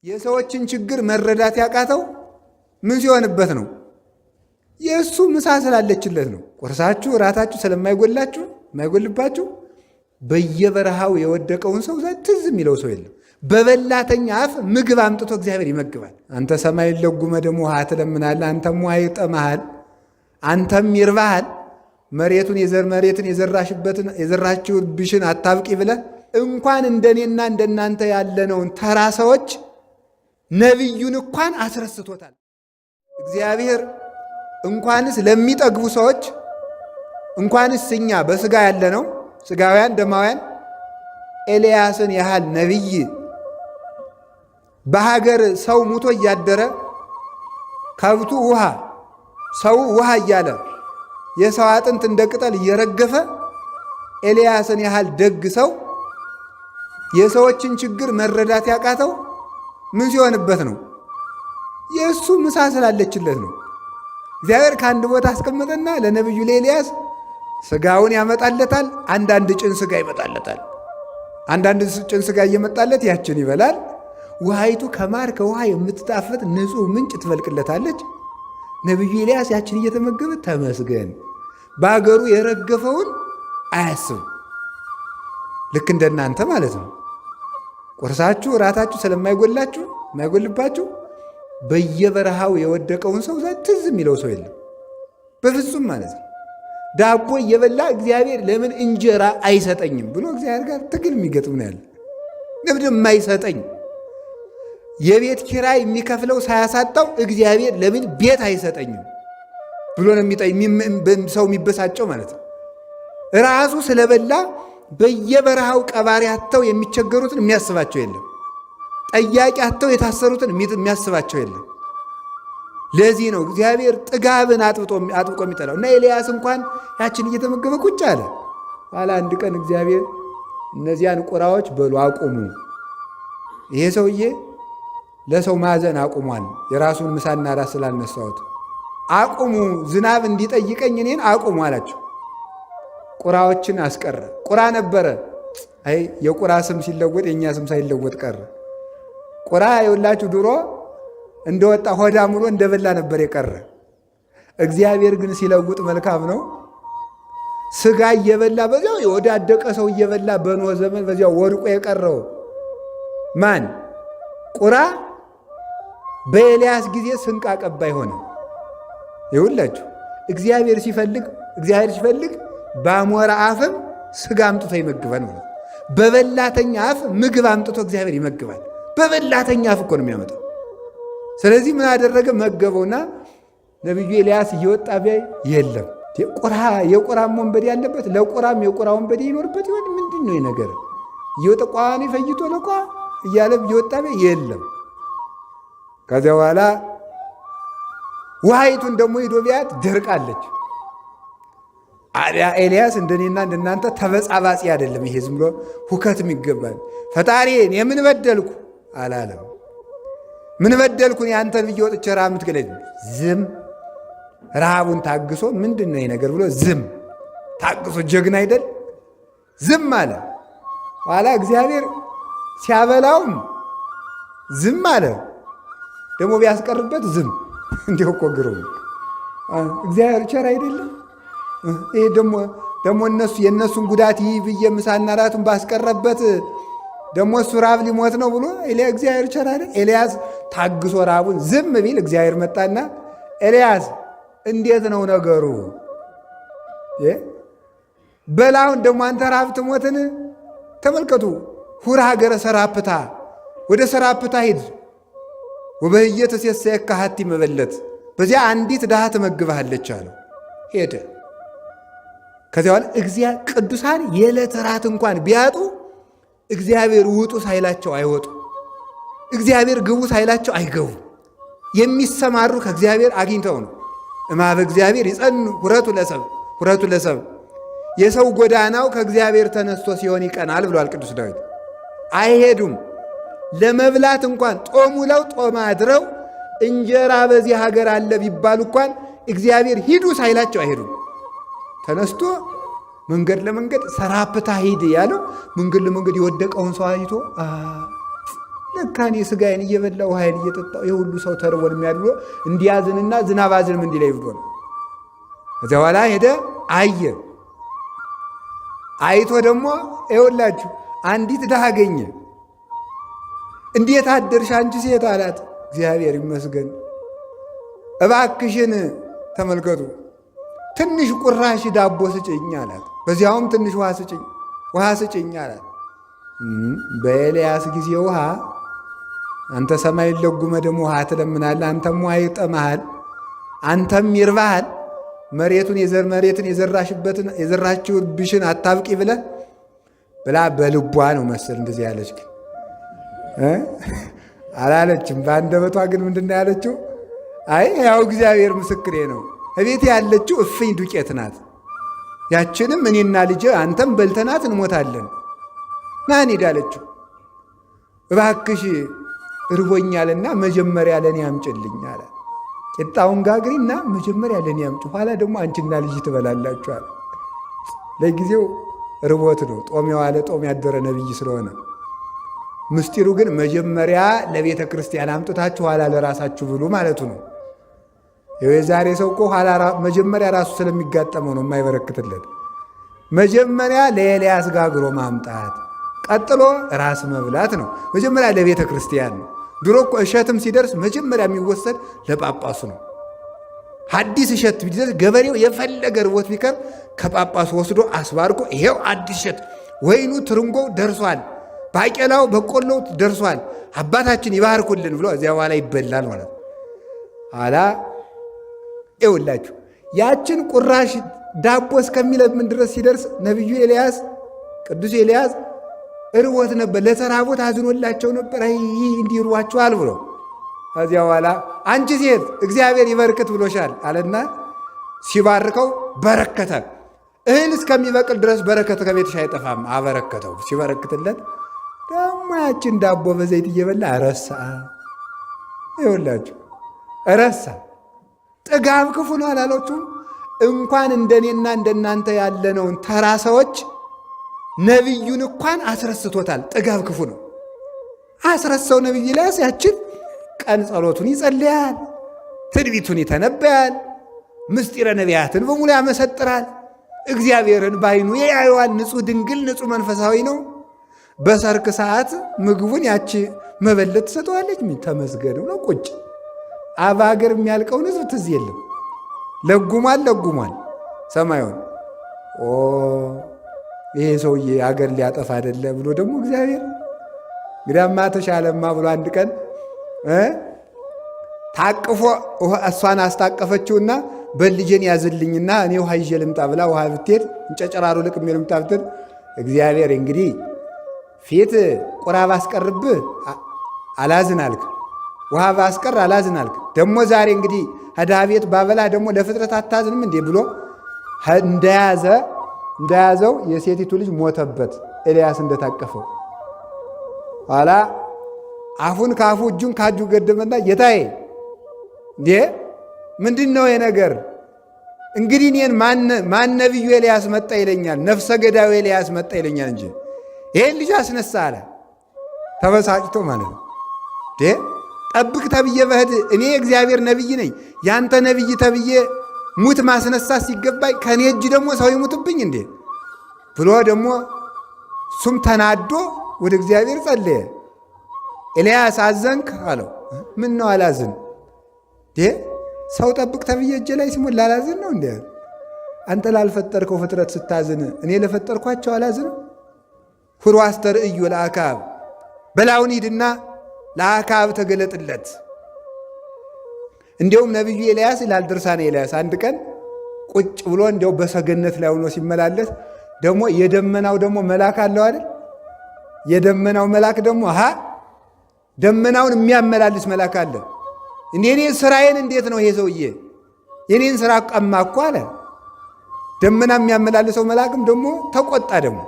የሰዎችን ችግር መረዳት ያቃተው ምን ሲሆንበት ነው? የእሱ ምሳ ስላለችለት ነው። ቁርሳችሁ እራታችሁ ስለማይጎላችሁ የማይጎልባችሁ በየበረሃው የወደቀውን ሰው ትዝ የሚለው ሰው የለም። በበላተኛ አፍ ምግብ አምጥቶ እግዚአብሔር ይመግባል። አንተ ሰማይን ለጉመ ደግሞ ውሃ ትለምናለህ። አንተም ውሃ ይጠማሃል፣ አንተም ይርባሃል። መሬቱን የዘራችሁብሽን አታብቂ ብለህ እንኳን እንደኔና እንደናንተ ያለነውን ተራ ሰዎች ነቢዩን እንኳን አስረስቶታል እግዚአብሔር። እንኳንስ ለሚጠግቡ ሰዎች እንኳንስ እኛ በስጋ ያለነው ስጋውያን ደማውያን ኤልያስን ያህል ነቢይ በሀገር ሰው ሙቶ እያደረ ከብቱ ውሃ ሰው ውሃ እያለ የሰው አጥንት እንደ ቅጠል እየረገፈ ኤልያስን ያህል ደግ ሰው የሰዎችን ችግር መረዳት ያቃተው ምን ሲሆንበት ነው? የእሱ ምሳ ስላለችለት ነው። እግዚአብሔር ከአንድ ቦታ አስቀመጠና ለነቢዩ ለኤልያስ ስጋውን ያመጣለታል። አንዳንድ ጭን ስጋ ይመጣለታል። አንዳንድ ጭን ስጋ እየመጣለት ያችን ይበላል። ውሃይቱ ከማር ከውሃ የምትጣፍጥ ንጹሕ ምንጭ ትፈልቅለታለች። ነቢዩ ኤልያስ ያችን እየተመገበ ተመስገን፣ በአገሩ የረገፈውን አያስብ። ልክ እንደናንተ ማለት ነው። ቁርሳችሁ እራታችሁ ስለማይጎላችሁ የማይጎልባችሁ በየበረሃው የወደቀውን ሰው ትዝ የሚለው ሰው የለም በፍጹም ማለት ነው። ዳቦ እየበላ እግዚአብሔር ለምን እንጀራ አይሰጠኝም ብሎ እግዚአብሔር ጋር ትግል የሚገጥም ነው ያለ። ለምን የማይሰጠኝ የቤት ኪራይ የሚከፍለው ሳያሳጣው እግዚአብሔር ለምን ቤት አይሰጠኝም ብሎ ነው ሰው የሚበሳጨው ማለት ነው። ራሱ ስለበላ በየበረሃው ቀባሪ አጥተው የሚቸገሩትን የሚያስባቸው የለም። ጠያቂ አጥተው የታሰሩትን የሚያስባቸው የለም። ለዚህ ነው እግዚአብሔር ጥጋብን አጥብቆ የሚጠላው። እና ኤልያስ እንኳን ያችን እየተመገበ ቁጭ አለ። ኋላ አንድ ቀን እግዚአብሔር እነዚያን ቁራዎች በሉ አቁሙ፣ ይሄ ሰውዬ ለሰው ማዘን አቁሟል፣ የራሱን ምሳና ራስ ስላልነሳሁት አቁሙ፣ ዝናብ እንዲጠይቀኝ እኔን አቁሙ አላቸው። ቁራዎችን አስቀረ። ቁራ ነበረ። አይ የቁራ ስም ሲለወጥ የእኛ ስም ሳይለወጥ ቀረ። ቁራ የሁላችሁ ድሮ እንደወጣ ሆዳ ሙሎ እንደበላ ነበር የቀረ። እግዚአብሔር ግን ሲለውጥ መልካም ነው። ስጋ እየበላ በዚያው የወዳደቀ ሰው እየበላ በኖህ ዘመን በዚያው ወድቆ የቀረው ማን? ቁራ በኤልያስ ጊዜ ስንቅ አቀባይ ሆነ። ይሁላችሁ እግዚአብሔር ሲፈልግ በአሞራ አፍም ስጋ አምጥቶ ይመግባል ማለት። በበላተኛ አፍ ምግብ አምጥቶ እግዚአብሔር ይመግባል። በበላተኛ አፍ እኮ ነው የሚያመጣው። ስለዚህ ምን አደረገ? መገበውና ነቢዩ ኤልያስ እየወጣ ቢያይ የለም። የቁራም ወንበዴ ያለበት ለቁራም የቁራ ወንበዴ ይኖርበት ይሆን? ምንድን ነው ነገር? እየወጣ ቋኔ ፈይቶ ለቋ እያለ እየወጣ ቢያይ የለም። ከዚያ በኋላ ውሃይቱን ደግሞ ሂዶ ቢያት ደርቃለች። አዲያ ኤልያስ እንደኔና እንደናንተ ተበጻባጺ አይደለም። ይሄ ዝም ብሎ ሁከትም ይገባል። ፈጣሪን የምን በደልኩ አላለም። ምን በደልኩን ያንተን ብዬ ወጥቼ ረሃብ የምትገለኝ? ዝም ረሃቡን ታግሶ ምንድን ነው ነገር ብሎ ዝም ታግሶ ጀግና አይደል? ዝም አለ። ኋላ እግዚአብሔር ሲያበላውም ዝም አለ። ደግሞ ቢያስቀርበት ዝም። እንዲሁ እኮ ግሩም እግዚአብሔር ቸር አይደለም? ይሄ ደግሞ የእነሱን ጉዳት ይህ ብዬ ምሳና ራቱን ባስቀረበት ደግሞ እሱ ራብ ሊሞት ነው ብሎ እግዚአብሔር ቸር አይደል? ኤልያስ ታግሶ ራቡን ዝም ቢል እግዚአብሔር መጣና ኤልያስ እንዴት ነው ነገሩ? በላውን ደግሞ አንተ ራብ ትሞትን? ተመልከቱ። ሁር ሀገረ ሰራፕታ፣ ወደ ሰራፕታ ሂድ። ወበህየ ተሴሰየከ ሀቲ መበለት፣ በዚያ አንዲት ድሃ ትመግብሃለች አለው። ሄደ። ከዚያ በኋላ ቅዱሳን የዕለት ራት እንኳን ቢያጡ እግዚአብሔር ውጡ ሳይላቸው አይወጡ፣ እግዚአብሔር ግቡ ሳይላቸው አይገቡ። የሚሰማሩ ከእግዚአብሔር አግኝተው ነው። እማበ እግዚአብሔር ይጸኑ ሁረቱ ለሰብ፣ የሰው ጎዳናው ከእግዚአብሔር ተነስቶ ሲሆን ይቀናል ብሏል ቅዱስ ዳዊት። አይሄዱም። ለመብላት እንኳን ጦም ውለው ጦም አድረው እንጀራ በዚህ ሀገር አለ ቢባሉ እንኳን እግዚአብሔር ሂዱ ሳይላቸው አይሄዱም። ተነስቶ መንገድ ለመንገድ ሰራፕታ ሂድ ያለው መንገድ ለመንገድ የወደቀውን ሰው አይቶ ለካ እኔ ሥጋዬን እየበላሁ ኃይል እየጠጣሁ የሁሉ ሰው ተርቦን የሚያድሎ እንዲያዝንና ዝናብ አዝንም እንዲላይ ብሎ ነው። ከዚያ በኋላ ሄደ አየ። አይቶ ደግሞ ይኸውላችሁ አንዲት ድሃ አገኘ። እንዴት አደርሽ አንቺ ሴት አላት። እግዚአብሔር ይመስገን። እባክሽን ተመልከቱ ትንሽ ቁራሽ ዳቦ ስጭኝ አላት። በዚያውም ትንሽ ውሃ ስጭኝ አላት። በኤልያስ ጊዜ ውሃ አንተ ሰማይን ለጉመ ደግሞ ውሃ ትለምናለህ። አንተም ውሃ ይጠማሃል፣ አንተም ይርባሃል። መሬቱን የዘራችሁብሽን አታብቂ ብለህ ብላ በልቧ ነው መሰል እንደዚህ ያለች፣ ግን አላለችም። በአንደበቷ ግን ምንድን ነው ያለችው? አይ ያው እግዚአብሔር ምስክሬ ነው፣ እቤት ያለችው እፍኝ ዱቄት ናት። ያችንም እኔና ልጄ አንተም በልተናት እንሞታለን። ናን ሄዳለችው። እባክሽ እርቦኛልና መጀመሪያ ለእኔ አምጭልኝ አለ። ቂጣውን ጋግሪና መጀመሪያ ለእኔ አምጪ፣ ኋላ ደግሞ አንቺና ልጅ ትበላላችኋል። ለጊዜው ርቦት ነው፣ ጦም የዋለ ጦም ያደረ ነቢይ ስለሆነ። ምስጢሩ ግን መጀመሪያ ለቤተ ክርስቲያን አምጥታችሁ ኋላ ለራሳችሁ ብሉ ማለቱ ነው። የዛሬ ሰው እኮ መጀመሪያ ራሱ ስለሚጋጠመው ነው የማይበረክትለት። መጀመሪያ ለኤልያስ ጋግሮ ማምጣት፣ ቀጥሎ ራስ መብላት ነው። መጀመሪያ ለቤተ ክርስቲያን ነው። ድሮ እኮ እሸትም ሲደርስ መጀመሪያ የሚወሰድ ለጳጳሱ ነው። አዲስ እሸት ቢደርስ ገበሬው የፈለገ ርቦት ቢቀር ከጳጳሱ ወስዶ አስባርቆ ይሄው አዲስ እሸት ወይኑ ትርንጎው ደርሷል፣ ባቄላው በቆሎው ደርሷል፣ አባታችን ይባርኩልን ብሎ እዚያ በኋላ ይበላል ማለት ነው። ኋላ ይውላችሁ ያችን ቁራሽ ዳቦ እስከሚለምን ድረስ ሲደርስ ነቢዩ ኤልያስ ቅዱስ ኤልያስ ርቦት ነበር። ለተራቦት አዝኖላቸው ነበር። ይህ እንዲርዋችኋል ብሎ ከዚያ በኋላ አንቺ ሴት እግዚአብሔር ይበርክት ብሎሻል አለና ሲባርከው በረከተ። እህል እስከሚበቅል ድረስ በረከት ከቤትሽ አይጠፋም አበረከተው። ሲበረክትለት ደግሞ ያችን ዳቦ በዘይት እየበላ ረሳ። ይኸውላችሁ ረሳ። ጥጋብ ክፉ ነው አላሎችም? እንኳን እንደኔና እንደናንተ ያለነውን ተራ ሰዎች ነቢዩን እንኳን አስረስቶታል። ጥጋብ ክፉ ነው። አስረሳው። ነቢይ ኤልያስ ያችን ቀን ጸሎቱን ይጸልያል፣ ትንቢቱን ይተነበያል፣ ምስጢረ ነቢያትን በሙሉ ያመሰጥራል። እግዚአብሔርን ባይኑ ያየዋል። ንጹሕ ድንግል ንጹሕ መንፈሳዊ ነው። በሰርክ ሰዓት ምግቡን ያቺ መበለት ትሰጠዋለች። ምን ተመስገን ነው ቁጭ አባ ሀገር የሚያልቀውን ሕዝብ ትዝ የለም። ለጉሟል ሰማዩን። ይሄ ሰውዬ አገር ሊያጠፋ አይደለ ብሎ ደግሞ እግዚአብሔር እንግዲያማ ተሻለማ ብሎ አንድ ቀን ታቅፎ እሷን አስታቀፈችውና በልጄን ያዝልኝና እኔ ውሃ ይዤ ልምጣ ብላ ውሃ ብትሄድ እንጨጨራሩ ልቅሜ ልምጣ ብትል እግዚአብሔር እንግዲህ ፊት ቁራ ባስቀርብህ አላዝን አልክ፣ ውሃ ባስቀር አላዝን አልክ። ደግሞ ዛሬ እንግዲህ ከድሃ ቤት ባበላ ደግሞ ለፍጥረት አታዝንም እንዴ ብሎ እንደያዘው የሴቲቱ ልጅ ሞተበት። ኤልያስ እንደታቀፈው ኋላ አፉን ከአፉ እጁን ካጁ ገደመና ጌታዬ እንዴ ምንድን ነው የነገር? እንግዲህ እኔን ማን ነቢዩ ኤልያስ መጣ ይለኛል? ነፍሰ ገዳዩ ኤልያስ መጣ ይለኛል እንጂ ይሄን ልጅ አስነሳ አለ። ተበሳጭቶ ማለት ነው። ጠብቅ ተብዬ በህድ እኔ እግዚአብሔር ነቢይ ነኝ፣ ያንተ ነቢይ ተብዬ ሙት ማስነሳት ሲገባኝ ከእኔ እጅ ደግሞ ሰው ይሙትብኝ እንዴ ብሎ ደግሞ እሱም ተናዶ ወደ እግዚአብሔር ጸለየ። ኤልያስ አዘንክ አለው። ምን ነው አላዝን? ሰው ጠብቅ ተብዬ እጄ ላይ ሲሞት ላላዝን ነው እንዴ? አንተ ላልፈጠርከው ፍጥረት ስታዝን እኔ ለፈጠርኳቸው አላዝን? ሁሩ አስተርእዮ ለአክዓብ፣ በላውን ሂድና ለአክዓብ ተገለጥለት። እንዲያውም ነቢዩ ኤልያስ ይላል ድርሳነ ኤልያስ አንድ ቀን ቁጭ ብሎ እንዲያው በሰገነት ላይ ሆኖ ሲመላለስ ደግሞ የደመናው ደግሞ መልአክ አለው አይደል? የደመናው መልአክ ደግሞ ደመናውን የሚያመላልስ መልአክ አለ። እኔ ስራዬን እንዴት ነው ይሄ ሰውዬ የኔን ስራ ቀማ እኮ አለ። ደመና የሚያመላልሰው መልአክም ደግሞ ተቆጣ። ደግሞ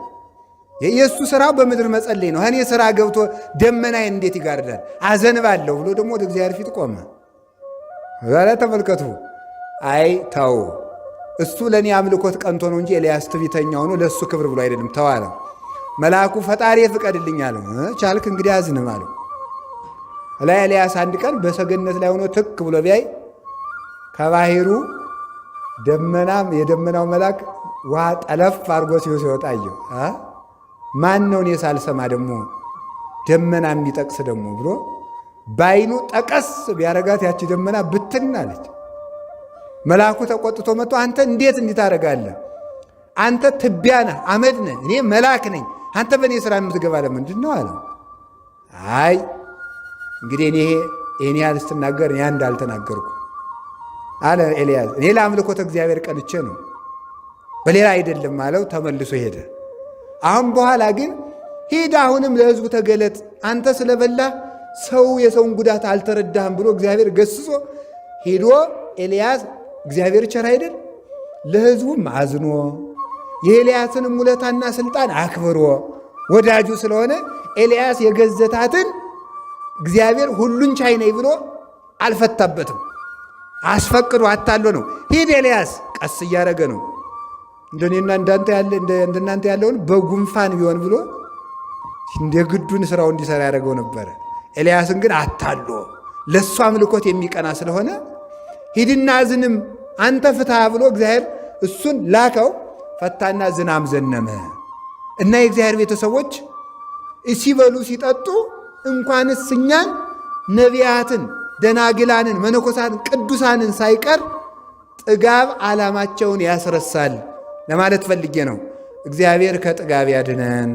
የእሱ ስራው በምድር መጸለይ ነው። እኔ ስራ ገብቶ ደመናዬን እንዴት ይጋርዳል? አዘንባለሁ ብሎ ደግሞ ወደ እግዚአብሔር ፊት ቆመ። ዛሬ ተመልከቱ። አይ ተው፣ እሱ ለእኔ አምልኮት ቀንቶ ነው እንጂ ኤልያስ ትዕቢተኛ ሆኖ ለእሱ ክብር ብሎ አይደለም። ተዋለ። መልአኩ ፈጣሪ ፍቀድልኝ አለው። ቻልክ እንግዲህ አዝንም አለው። ላይ ኤልያስ አንድ ቀን በሰገነት ላይ ሆኖ ትክ ብሎ ቢያይ ከባሕሩ የደመናው መልአክ ውሃ ጠለፍ አድርጎ ሲወጣ አየው። ማን ነው እኔ ሳልሰማ ደግሞ ደመና የሚጠቅስ ደግሞ ብሎ በዓይኑ ጠቀስ ቢያረጋት ያቺ ደመና ብትን አለች። መልአኩ ተቆጥቶ መጥቶ አንተ እንዴት እንዲህ ታደርጋለህ? አንተ ትቢያ ነህ፣ አመድ ነህ፣ እኔ መልአክ ነኝ። አንተ በእኔ ሥራ የምትገባ ለምንድን ነው አለ። አይ እንግዲህ ይህን ያህል ስትናገር እኔ እንዳልተናገርኩ አለ ኤልያስ። እኔ ለአምልኮተ እግዚአብሔር ቀንቼ ነው በሌላ አይደለም አለው። ተመልሶ ሄደ። አሁን በኋላ ግን ሂድ አሁንም ለሕዝቡ ተገለጥ፣ አንተ ስለበላህ ሰው የሰውን ጉዳት አልተረዳህም ብሎ እግዚአብሔር ገስጾ ሄዶ ኤልያስ እግዚአብሔር ቸር አይደል ለሕዝቡም አዝኖ የኤልያስንም ውለታና ስልጣን አክብሮ ወዳጁ ስለሆነ ኤልያስ የገዘታትን እግዚአብሔር ሁሉን ቻይ ነኝ ብሎ አልፈታበትም። አስፈቅዶ አታሎ ነው። ሂድ ኤልያስ ቀስ እያደረገ ነው። እንደኔና እንደናንተ ያለውን በጉንፋን ቢሆን ብሎ እንደ ግዱን ስራው እንዲሰራ ያደረገው ነበረ። ኤልያስን ግን አታሎ ለእሱ አምልኮት የሚቀና ስለሆነ ሂድና ዝንም አንተ ፍታ ብሎ እግዚአብሔር እሱን ላከው። ፈታና ዝናም ዘነመ እና የእግዚአብሔር ቤተሰቦች ሲበሉ ሲጠጡ እንኳንስ እኛን ነቢያትን፣ ደናግላንን፣ መነኮሳትን፣ ቅዱሳንን ሳይቀር ጥጋብ ዓላማቸውን ያስረሳል ለማለት ፈልጌ ነው። እግዚአብሔር ከጥጋብ ያድነን።